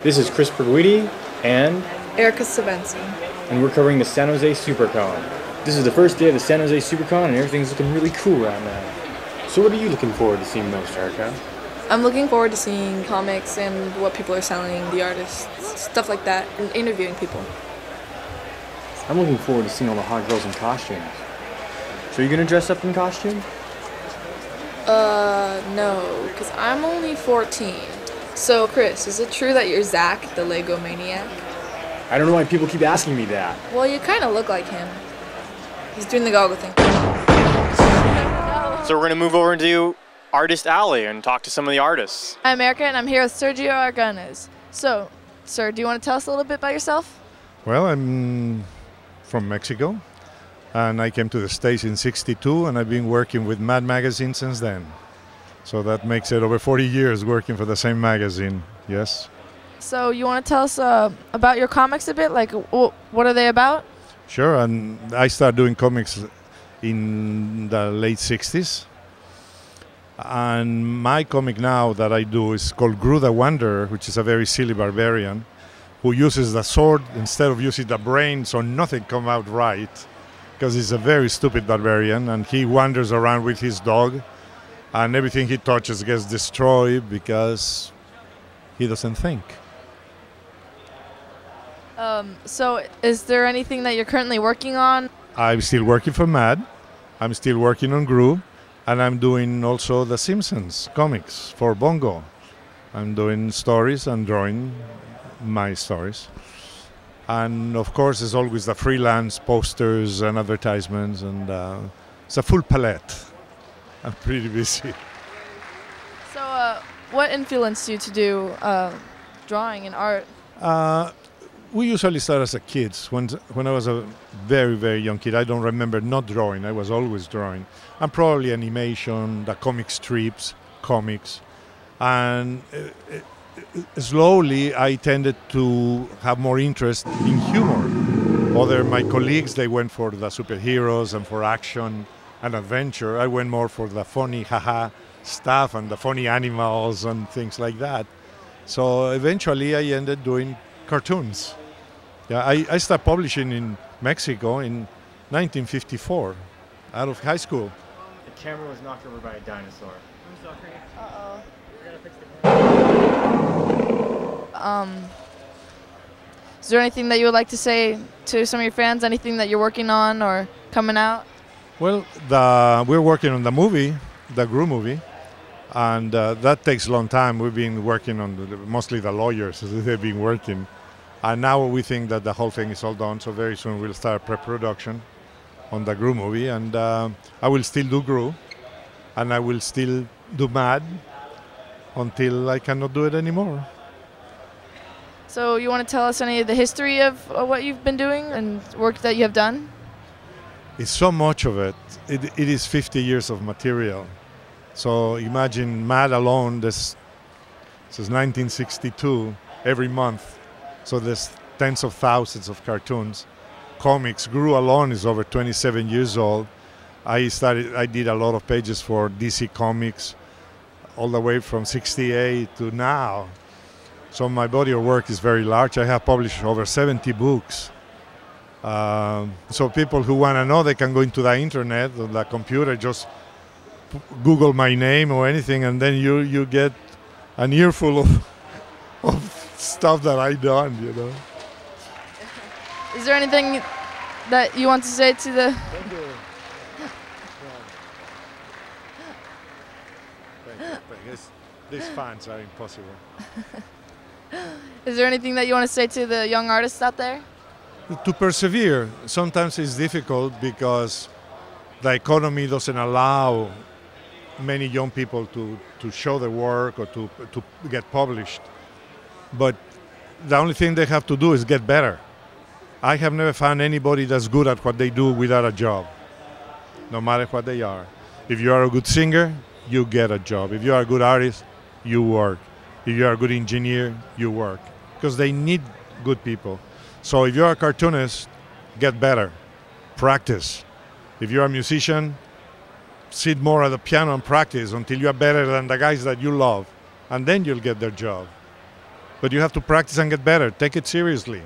This is Chris and Erika Show. And we're covering the San Jose SuperCon. This is the first day of the San Jose SuperCon and everything's looking really cool right now. So what are you looking forward to seeing most, Erika? I'm looking forward to seeing comics and what people are selling, the artists, stuff like that, and interviewing people. I'm looking forward to seeing all the hot girls in costumes. So are you gonna dress up in costume? No, because I'm only 14. So, Chris, is it true that you're Zach, the Lego maniac? I don't know why people keep asking me that. Well, you kind of look like him. He's doing the goggle thing. So we're gonna move over to Artist Alley and talk to some of the artists. I'm Erika and I'm here with Sergio Argones. So, sir, do you want to tell us a little bit about yourself? Well, I'm from Mexico and I came to the States in '62 and I've been working with Mad Magazine since then. So that makes it over 40 years working for the same magazine, yes. So you want to tell us about your comics a bit? Like, what are they about? Sure, and I started doing comics in the late '60s. And my comic now that I do is called Gru the Wanderer, which is a very silly barbarian who uses the sword instead of using the brain, so nothing comes out right, because he's a very stupid barbarian, and he wanders around with his dog, and everything he touches gets destroyed because he doesn't think. So is there anything that you're currently working on? I'm still working for Mad, I'm still working on Gru, and I'm doing also The Simpsons comics for Bongo. I'm doing stories and drawing my stories. And of course, there's always the freelance posters and advertisements, and it's a full palette. I'm pretty busy. So what influenced you to do drawing and art? We usually start as a kids. When I was a very, very young kid, I don't remember not drawing. I was always drawing. And probably animation, the comic strips, comics. And slowly I tended to have more interest in humor. My colleagues, they went for the superheroes and for action and adventure. I went more for the funny haha stuff and the funny animals and things like that. So eventually I ended doing cartoons. Yeah, I started publishing in Mexico in 1954, out of high school. The camera was knocked over by a dinosaur. I'm sorry. Uh-oh. We're gonna fix the camera. Is there anything that you would like to say to some of your fans? Anything that you're working on or coming out? Well, we're working on the movie, the Gru movie, and that takes a long time. We've been working on mostly the lawyers, they've been working. And now we think that the whole thing is all done, so very soon we'll start pre-production on the Gru movie, and I will still do Gru, and I will still do Mad until I cannot do it anymore. So you want to tell us any of the history of what you've been doing and work that you have done? It's so much of it. It is 50 years of material. So imagine Mad alone, this is 1962, every month. So there's tens of thousands of cartoons. Comics, Gru alone is over 27 years old. I did a lot of pages for DC Comics all the way from 68 to now. So my body of work is very large. I have published over 70 books. So people who want to know, they can go into the internet or the computer, just Google my name or anything, and then you get an earful of stuff that I done, you know. Is there anything that you want to say to the... Thank you. Thank you. These fans are impossible. Is there anything that you want to say to the young artists out there? To persevere. Sometimes it's difficult because the economy doesn't allow many young people to show their work or to get published. But the only thing they have to do is get better. I have never found anybody that's good at what they do without a job, no matter what they are. If you are a good singer, you get a job. If you are a good artist, you work. If you are a good engineer, you work. Because they need good people. So if you're a cartoonist, get better, practice. If you're a musician, sit more at the piano and practice until you are better than the guys that you love, and then you'll get their job. But you have to practice and get better. Take it seriously.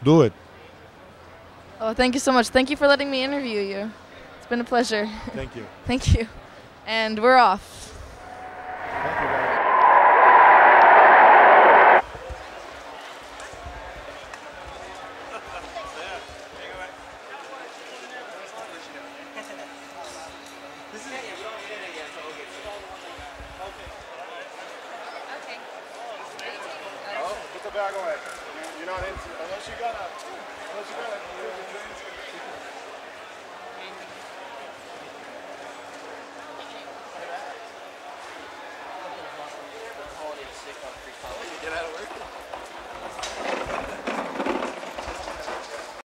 Do it. Oh, thank you so much. Thank you for letting me interview you. It's been a pleasure. Thank you. Thank you. And we're off. Put the bag away. You're not into unless you got a